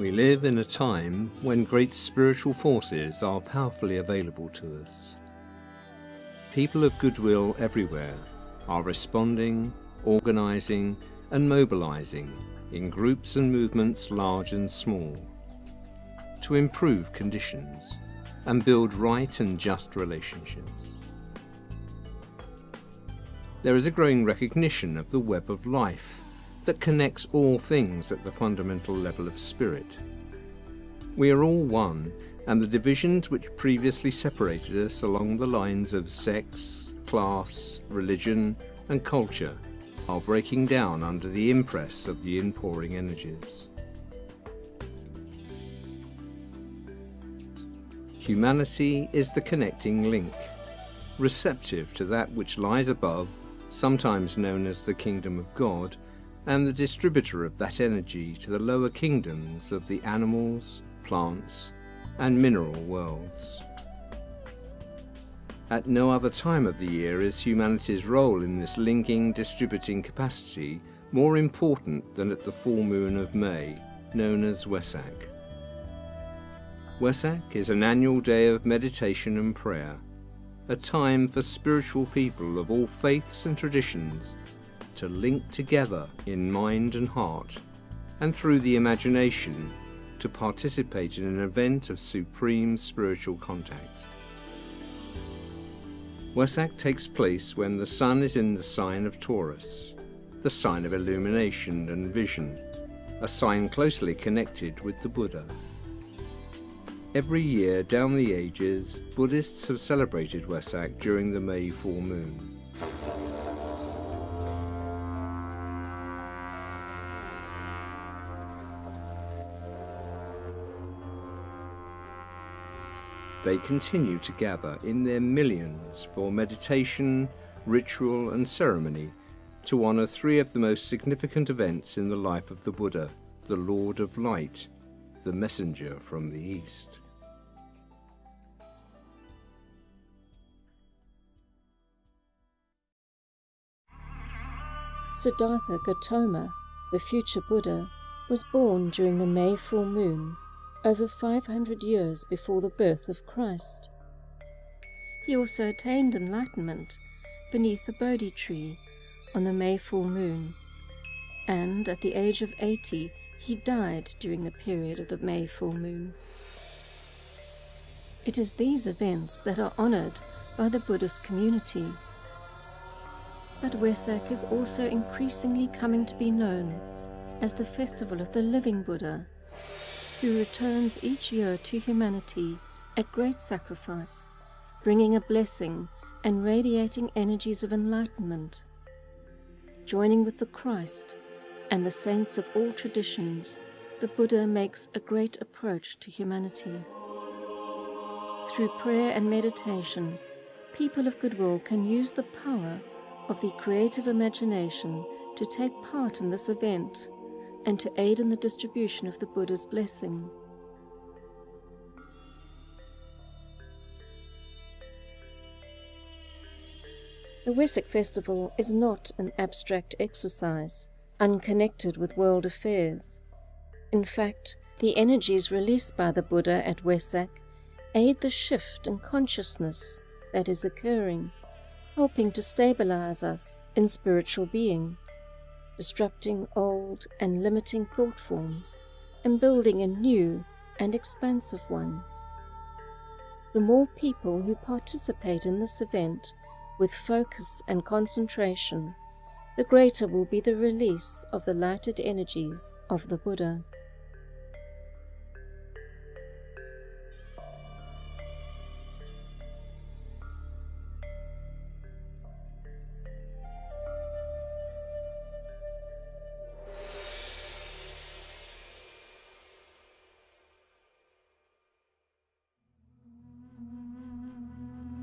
We live in a time when great spiritual forces are powerfully available to us. People of goodwill everywhere are responding, organising and mobilising in groups and movements large and small to improve conditions and build right and just relationships. There is a growing recognition of the web of life that connects all things at the fundamental level of spirit. We are all one, and the divisions which previously separated us along the lines of sex, class, religion and culture are breaking down under the impress of the inpouring energies. Humanity is the connecting link, receptive to that which lies above, sometimes known as the kingdom of God, and the distributor of that energy to the lower kingdoms of the animals, plants, and mineral worlds. At no other time of the year is humanity's role in this linking, distributing capacity more important than at the full moon of May, known as Wesak. Wesak is an annual day of meditation and prayer, a time for spiritual people of all faiths and traditions to link together in mind and heart, and through the imagination to participate in an event of supreme spiritual contact. Wesak takes place when the sun is in the sign of Taurus, the sign of illumination and vision, a sign closely connected with the Buddha. Every year down the ages, Buddhists have celebrated Wesak during the May full moon. They continue to gather in their millions for meditation, ritual and ceremony to honour three of the most significant events in the life of the Buddha, the Lord of Light, the messenger from the East. Siddhartha Gautama, the future Buddha, was born during the May full moon, over 500 years before the birth of Christ. He also attained enlightenment beneath the Bodhi tree on the May full moon, and at the age of 80 he died during the period of the May full moon. It is these events that are honoured by the Buddhist community. But Wesak is also increasingly coming to be known as the festival of the living Buddha, who returns each year to humanity at great sacrifice, bringing a blessing and radiating energies of enlightenment. Joining with the Christ and the saints of all traditions, the Buddha makes a great approach to humanity. Through prayer and meditation, people of goodwill can use the power of the creative imagination to take part in this event and to aid in the distribution of the Buddha's blessing. The Wesak festival is not an abstract exercise, unconnected with world affairs. In fact, the energies released by the Buddha at Wesak aid the shift in consciousness that is occurring, helping to stabilize us in spiritual being, disrupting old and limiting thought forms, and building in new and expansive ones. The more people who participate in this event with focus and concentration, the greater will be the release of the lighted energies of the Buddha.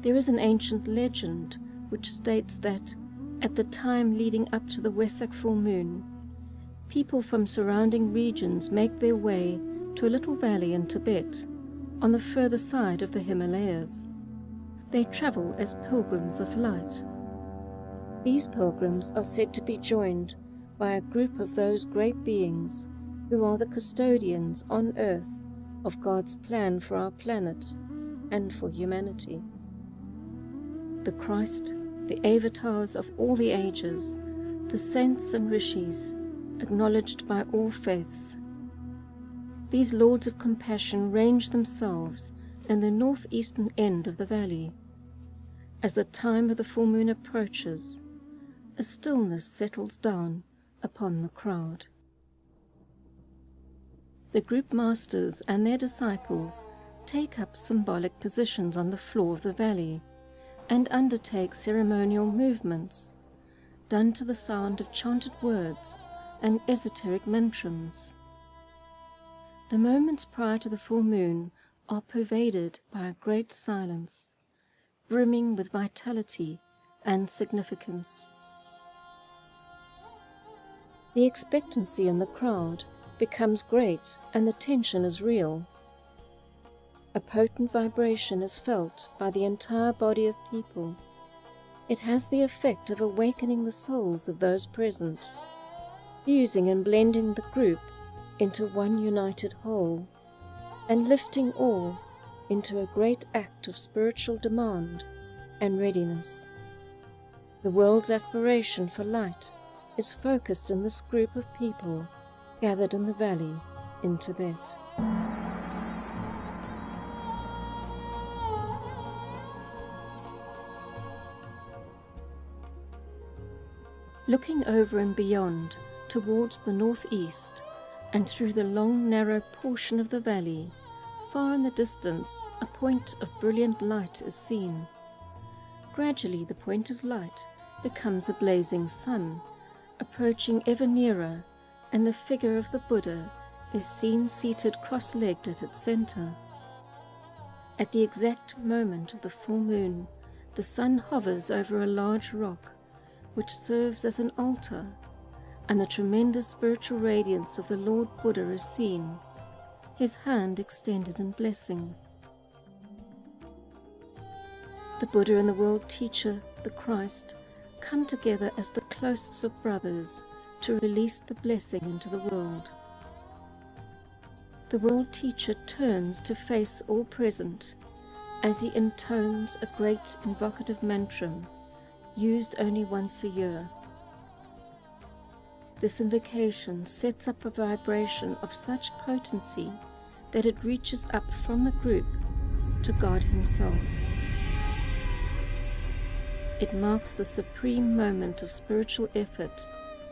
There is an ancient legend which states that at the time leading up to the Wesak full moon, people from surrounding regions make their way to a little valley in Tibet on the further side of the Himalayas. They travel as pilgrims of light. These pilgrims are said to be joined by a group of those great beings who are the custodians on earth of God's plan for our planet and for humanity. The Christ, the avatars of all the ages, the saints and rishis, acknowledged by all faiths. These lords of compassion range themselves in the northeastern end of the valley. As the time of the full moon approaches, a stillness settles down upon the crowd. The group masters and their disciples take up symbolic positions on the floor of the valley and undertake ceremonial movements, done to the sound of chanted words and esoteric mantrams. The moments prior to the full moon are pervaded by a great silence, brimming with vitality and significance. The expectancy in the crowd becomes great and the tension is real. A potent vibration is felt by the entire body of people. It has the effect of awakening the souls of those present, fusing and blending the group into one united whole, and lifting all into a great act of spiritual demand and readiness. The world's aspiration for light is focused in this group of people gathered in the valley in Tibet. Looking over and beyond towards the northeast and through the long narrow portion of the valley, far in the distance a point of brilliant light is seen. Gradually the point of light becomes a blazing sun, approaching ever nearer, and the figure of the Buddha is seen seated cross-legged at its center. At the exact moment of the full moon, the sun hovers over a large rock, which serves as an altar, and the tremendous spiritual radiance of the Lord Buddha is seen, his hand extended in blessing. The Buddha and the world teacher, the Christ, come together as the closest of brothers to release the blessing into the world. The world teacher turns to face all present as he intones a great invocative mantram used only once a year. This invocation sets up a vibration of such potency that it reaches up from the group to God Himself. It marks the supreme moment of spiritual effort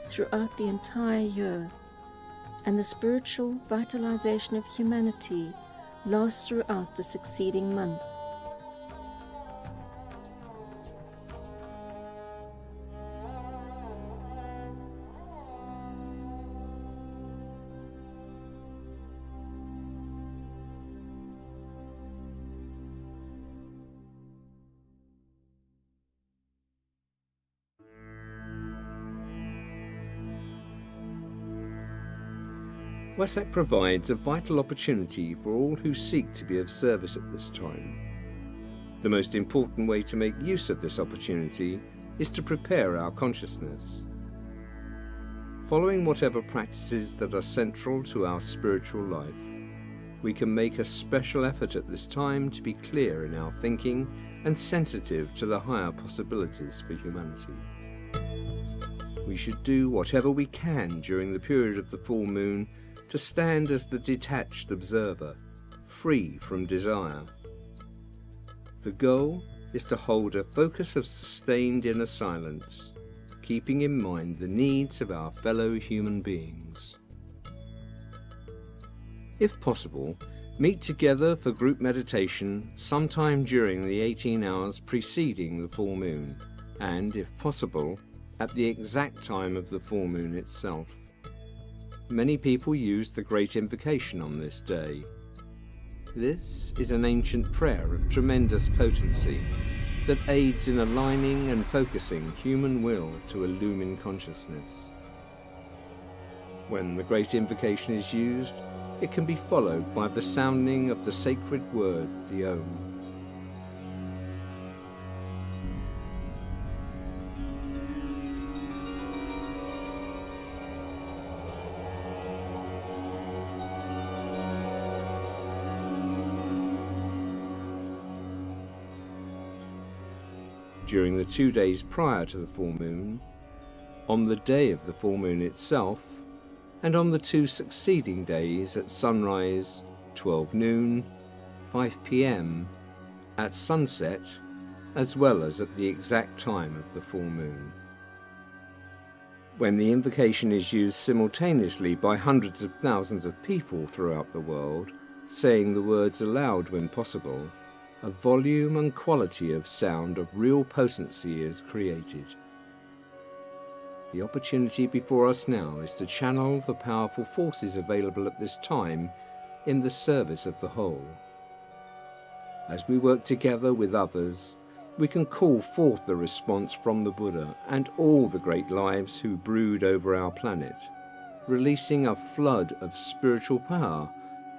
throughout the entire year, and the spiritual vitalization of humanity lasts throughout the succeeding months. Wesak provides a vital opportunity for all who seek to be of service at this time. The most important way to make use of this opportunity is to prepare our consciousness. Following whatever practices that are central to our spiritual life, we can make a special effort at this time to be clear in our thinking and sensitive to the higher possibilities for humanity. We should do whatever we can during the period of the full moon to stand as the detached observer, free from desire. The goal is to hold a focus of sustained inner silence, keeping in mind the needs of our fellow human beings. If possible, meet together for group meditation sometime during the 18 hours preceding the full moon, and, if possible, at the exact time of the full moon itself. Many people use the Great Invocation on this day. This is an ancient prayer of tremendous potency that aids in aligning and focusing human will to illumine consciousness. When the Great Invocation is used, it can be followed by the sounding of the sacred word, the Om. during the 2 days prior to the full moon, on the day of the full moon itself, and on the 2 succeeding days at sunrise, 12 noon, 5 p.m, at sunset, as well as at the exact time of the full moon. When the invocation is used simultaneously by hundreds of thousands of people throughout the world, saying the words aloud when possible, a volume and quality of sound of real potency is created. The opportunity before us now is to channel the powerful forces available at this time in the service of the whole. As we work together with others, we can call forth the response from the Buddha and all the great lives who brood over our planet, releasing a flood of spiritual power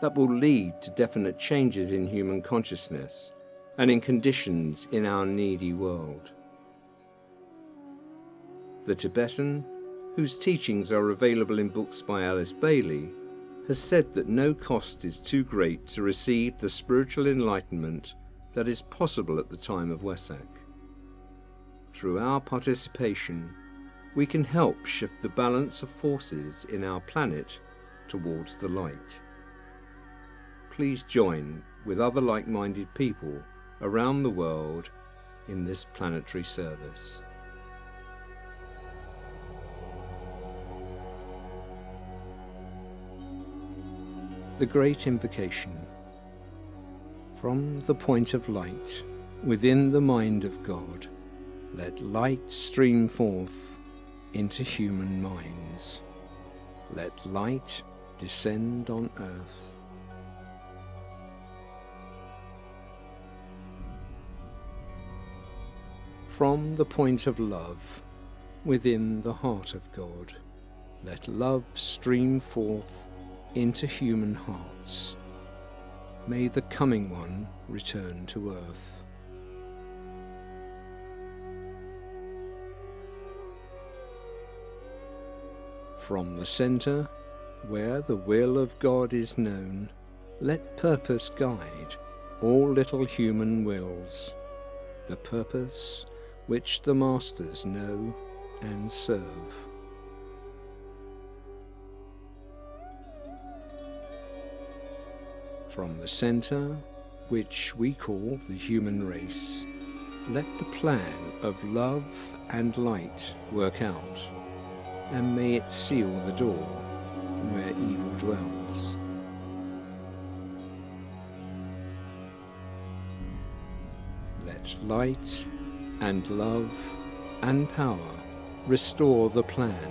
that will lead to definite changes in human consciousness and in conditions in our needy world. The Tibetan, whose teachings are available in books by Alice Bailey, has said that no cost is too great to receive the spiritual enlightenment that is possible at the time of Wesak. Through our participation, we can help shift the balance of forces in our planet towards the light. Please join with other like-minded people around the world in this planetary service. The Great Invocation. From the point of light, within the mind of God, let light stream forth into human minds. Let light descend on earth. From the point of love, within the heart of God, let love stream forth into human hearts. May the coming one return to earth. From the center, where the will of God is known, let purpose guide all little human wills, the purpose which the masters know and serve. From the center, which we call the human race, let the plan of love and light work out, and may it seal the door where evil dwells. Let light and love and power restore the plan